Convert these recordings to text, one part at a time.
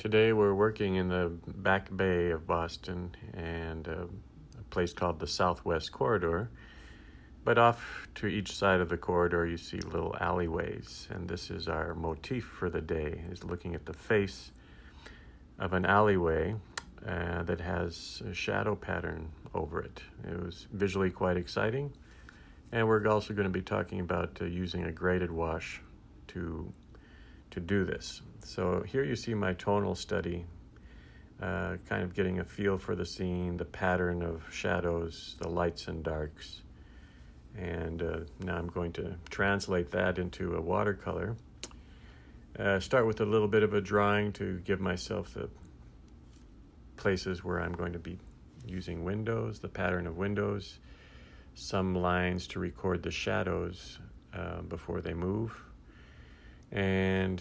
Today we're working in the back bay of Boston and a place called the Southwest Corridor. But off to each side of the corridor you see little alleyways, and this is our motif for the day, is looking at the face of an alleyway that has a shadow pattern over it. It was visually quite exciting, and we're also going to be talking about using a graded wash to do this. So here you see my tonal study, kind of getting a feel for the scene, the pattern of shadows, the lights and darks. And now I'm going to translate that into a watercolor. Start with a little bit of a drawing to give myself the places where I'm going to be using windows, the pattern of windows, some lines to record the shadows before they move. And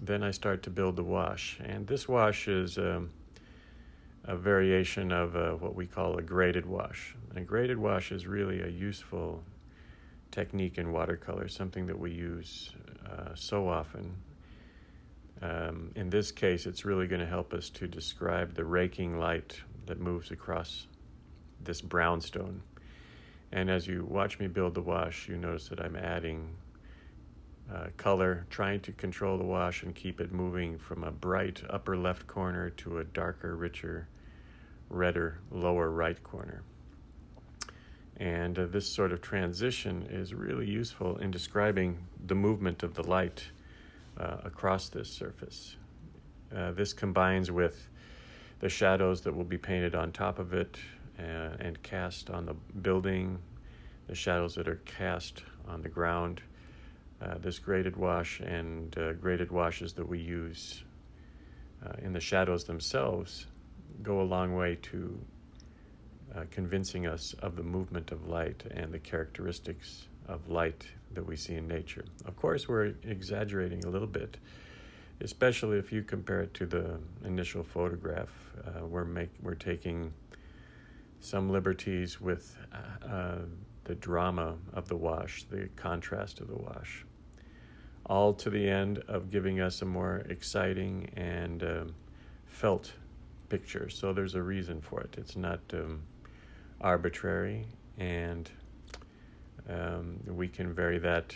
then I start to build the wash. And this wash is a variation of what we call a graded wash. And a graded wash is really a useful technique in watercolor, something that we use so often. In this case, it's really going to help us to describe the raking light that moves across this brownstone. And as you watch me build the wash, you notice that I'm adding color, trying to control the wash and keep it moving from a bright upper left corner to a darker, richer, redder lower right corner. And this sort of transition is really useful in describing the movement of the light across this surface. This combines with the shadows that will be painted on top of it and cast on the building, the shadows that are cast on the ground. This graded wash and graded washes that we use in the shadows themselves go a long way to convincing us of the movement of light and the characteristics of light that we see in nature. Of course, we're exaggerating a little bit, especially if you compare it to the initial photograph. We're taking some liberties with the drama of the wash, the contrast of the wash, all to the end of giving us a more exciting and felt picture. So there's a reason for it. It's not arbitrary, and we can vary that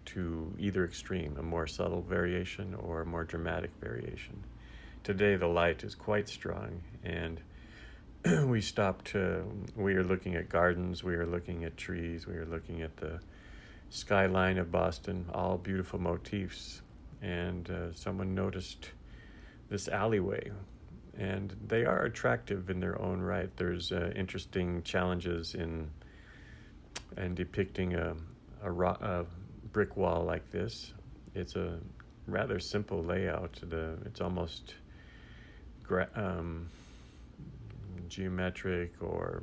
to either extreme, a more subtle variation or a more dramatic variation. Today the light is quite strong, and we are looking at gardens, we are looking at trees, we are looking at the skyline of Boston, all beautiful motifs. And someone noticed this alleyway, and they are attractive in their own right. There's interesting challenges in depicting a brick wall like this. It's a rather simple layout. It's almost geometric or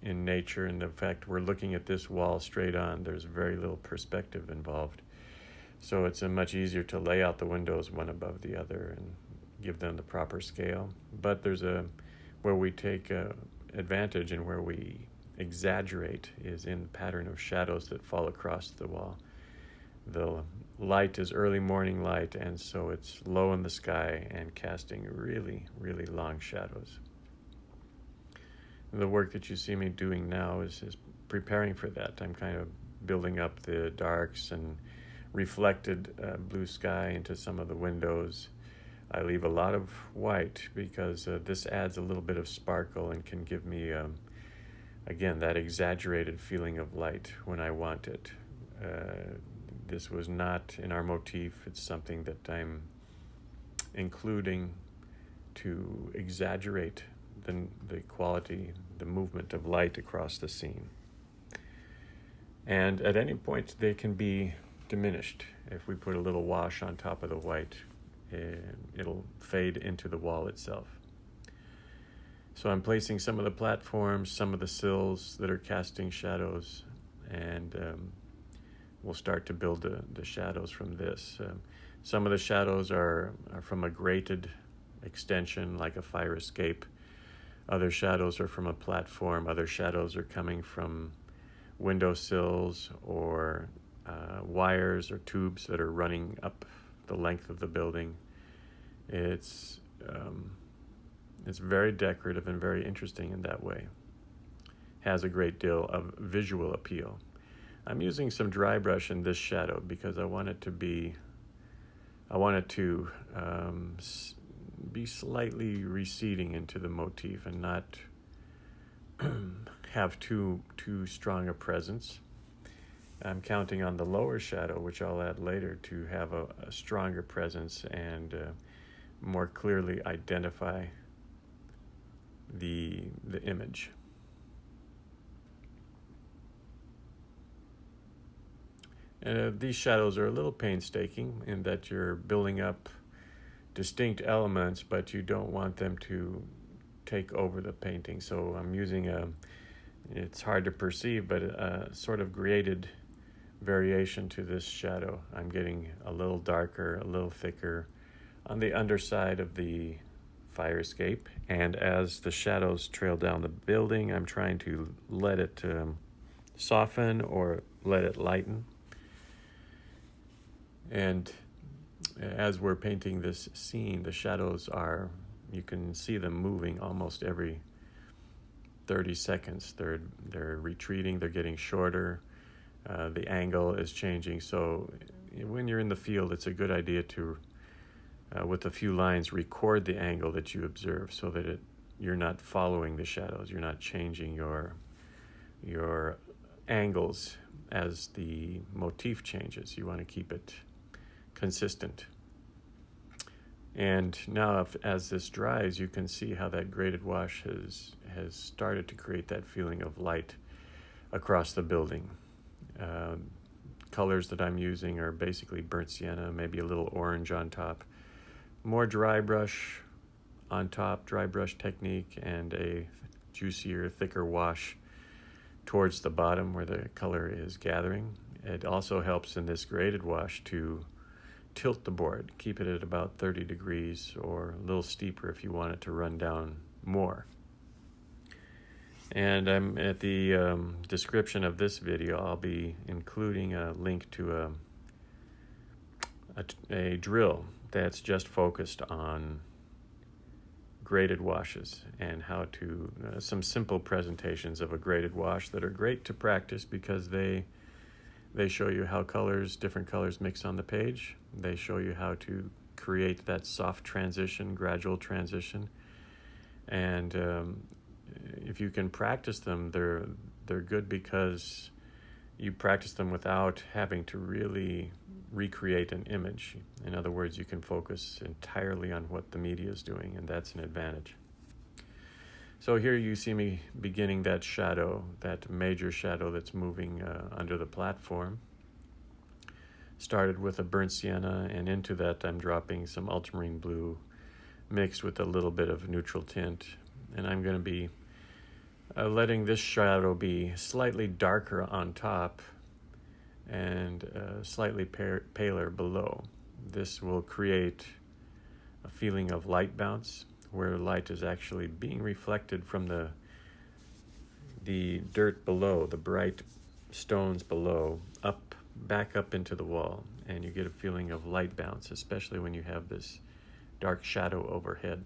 in nature, and the fact we're looking at this wall straight on, there's very little perspective involved. So it's much easier to lay out the windows one above the other and give them the proper scale. But there's where we take advantage and where we exaggerate is in the pattern of shadows that fall across the wall. The light is early morning light, and so it's low in the sky and casting really, really long shadows. The work that you see me doing now is preparing for that. I'm kind of building up the darks and reflected blue sky into some of the windows. I leave a lot of white because this adds a little bit of sparkle and can give me, again, that exaggerated feeling of light when I want it. This was not in our motif. It's something that I'm including to exaggerate the quality, the movement of light across the scene. And at any point, they can be diminished. If we put a little wash on top of the white, it'll fade into the wall itself. So I'm placing some of the platforms, some of the sills that are casting shadows, and we'll start to build the shadows from this. Some of the shadows are from a grated extension, like a fire escape. Other shadows are from a platform. Other shadows are coming from windowsills or wires or tubes that are running up the length of the building. It's very decorative and very interesting in that way. Has a great deal of visual appeal. I'm using some dry brush in this shadow because I want it to be slightly receding into the motif and not have too strong a presence. I'm counting on the lower shadow, which I'll add later, to have a stronger presence and more clearly identify the image. These shadows are a little painstaking in that you're building up distinct elements, but you don't want them to take over the painting. So I'm using it's hard to perceive, but a sort of graded variation to this shadow. I'm getting a little darker, a little thicker on the underside of the fire escape. And as the shadows trail down the building, I'm trying to let it soften or let it lighten. And as we're painting this scene, the shadows you can see them moving almost every 30 seconds. They're retreating, they're getting shorter, the angle is changing. So when you're in the field, it's a good idea to, with a few lines, record the angle that you observe so that you're not following the shadows, you're not changing your angles as the motif changes. You want to keep it consistent. And now as this dries, you can see how that graded wash has started to create that feeling of light across the building. Colors that I'm using are basically burnt sienna, maybe a little orange on top. More dry brush on top, dry brush technique, and a juicier, thicker wash towards the bottom where the color is gathering. It also helps in this graded wash to tilt the board, keep it at about 30 degrees or a little steeper if you want it to run down more. And I'm at the description of this video, I'll be including a link to a drill that's just focused on graded washes and how to, some simple presentations of a graded wash that are great to practice because they show you how different colors mix on the page. They show you how to create that soft transition, gradual transition. And if you can practice them, they're good because you practice them without having to really recreate an image. In other words, you can focus entirely on what the media is doing, and that's an advantage. So here you see me beginning that shadow, that major shadow that's moving under the platform. Started with a burnt sienna, and into that I'm dropping some ultramarine blue mixed with a little bit of neutral tint. And I'm going to be letting this shadow be slightly darker on top and slightly paler below. This will create a feeling of light bounce, where light is actually being reflected from the dirt below, the bright stones below, back up into the wall, and you get a feeling of light bounce, especially when you have this dark shadow overhead.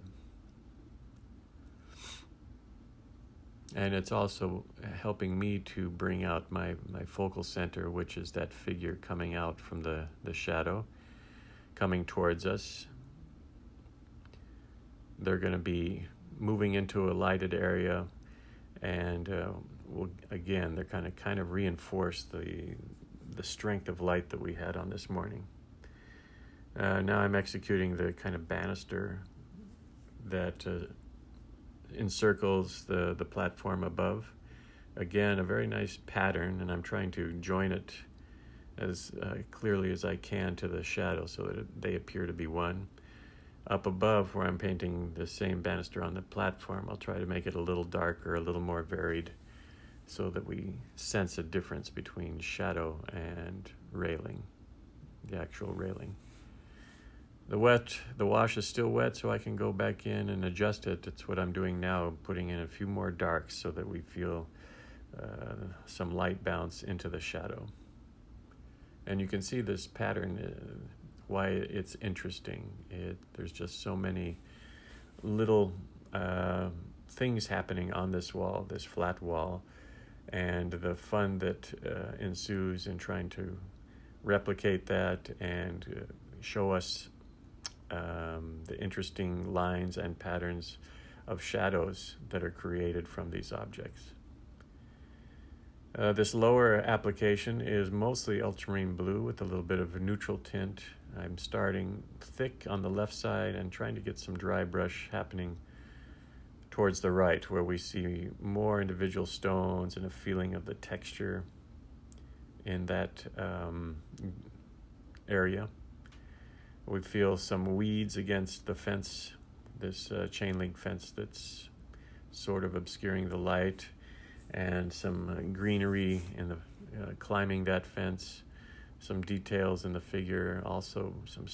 And it's also helping me to bring out my focal center, which is that figure coming out from the shadow, coming towards us. They're going to be moving into a lighted area, and again, they're kind of reinforce the strength of light that we had on this morning. Now I'm executing the kind of banister that encircles the platform above. Again, a very nice pattern, and I'm trying to join it as clearly as I can to the shadow so that they appear to be one. Up above, where I'm painting the same banister on the platform, I'll try to make it a little darker, a little more varied, so that we sense a difference between shadow and railing, the actual railing. The wash is still wet, so I can go back in and adjust it. That's what I'm doing now, putting in a few more darks so that we feel some light bounce into the shadow. And you can see this pattern why it's interesting. There's just so many little things happening on this wall, this flat wall, and the fun that ensues in trying to replicate that and show us the interesting lines and patterns of shadows that are created from these objects. This lower application is mostly ultramarine blue with a little bit of a neutral tint. I'm starting thick on the left side and trying to get some dry brush happening towards the right, where we see more individual stones and a feeling of the texture in that area. We feel some weeds against the fence, this chain link fence that's sort of obscuring the light, and some greenery in the climbing that fence, some details in the figure, also some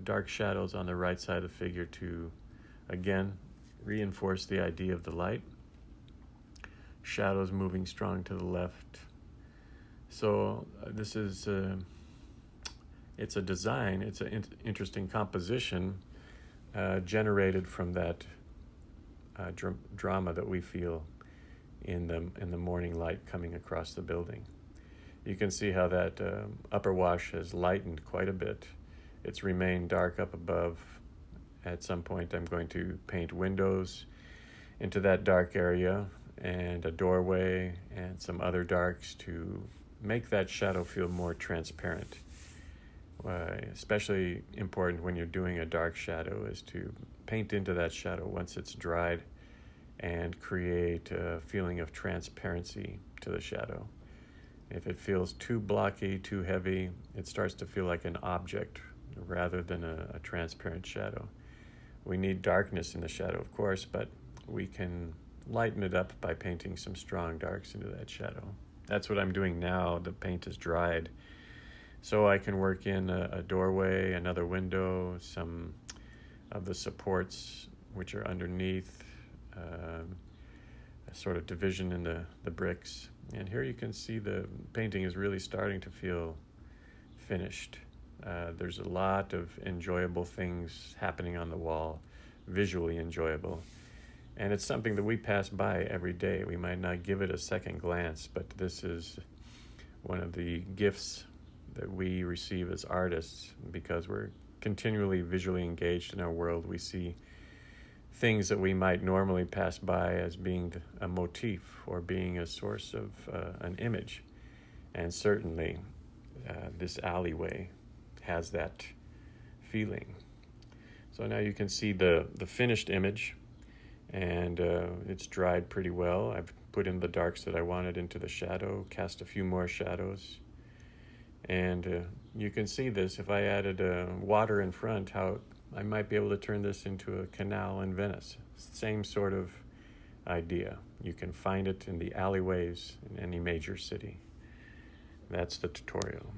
dark shadows on the right side of the figure to, again, reinforce the idea of the light. Shadows moving strong to the left. So this is it's a design, it's an interesting composition generated from that drama that we feel in the morning light coming across the building. You can see how that upper wash has lightened quite a bit. It's remained dark up above. At some point I'm going to paint windows into that dark area and a doorway and some other darks to make that shadow feel more transparent. Especially important when you're doing a dark shadow is to paint into that shadow once it's dried and create a feeling of transparency to the shadow. If it feels too blocky, too heavy, it starts to feel like an object rather than a transparent shadow. We need darkness in the shadow, of course, but we can lighten it up by painting some strong darks into that shadow. That's what I'm doing now. The paint is dried, so I can work in a doorway, another window, some of the supports which are underneath, a sort of division in the bricks. And here you can see the painting is really starting to feel finished. There's a lot of enjoyable things happening on the wall, visually enjoyable. And it's something that we pass by every day. We might not give it a second glance, but this is one of the gifts that we receive as artists because we're continually visually engaged in our world. We see things that we might normally pass by as being a motif or being a source of an image. And certainly this alleyway has that feeling. So now you can see the finished image, and it's dried pretty well. I've put in the darks that I wanted into the shadow, cast a few more shadows. And you can see this, if I added water in front, how I might be able to turn this into a canal in Venice. Same sort of idea. You can find it in the alleyways in any major city. That's the tutorial.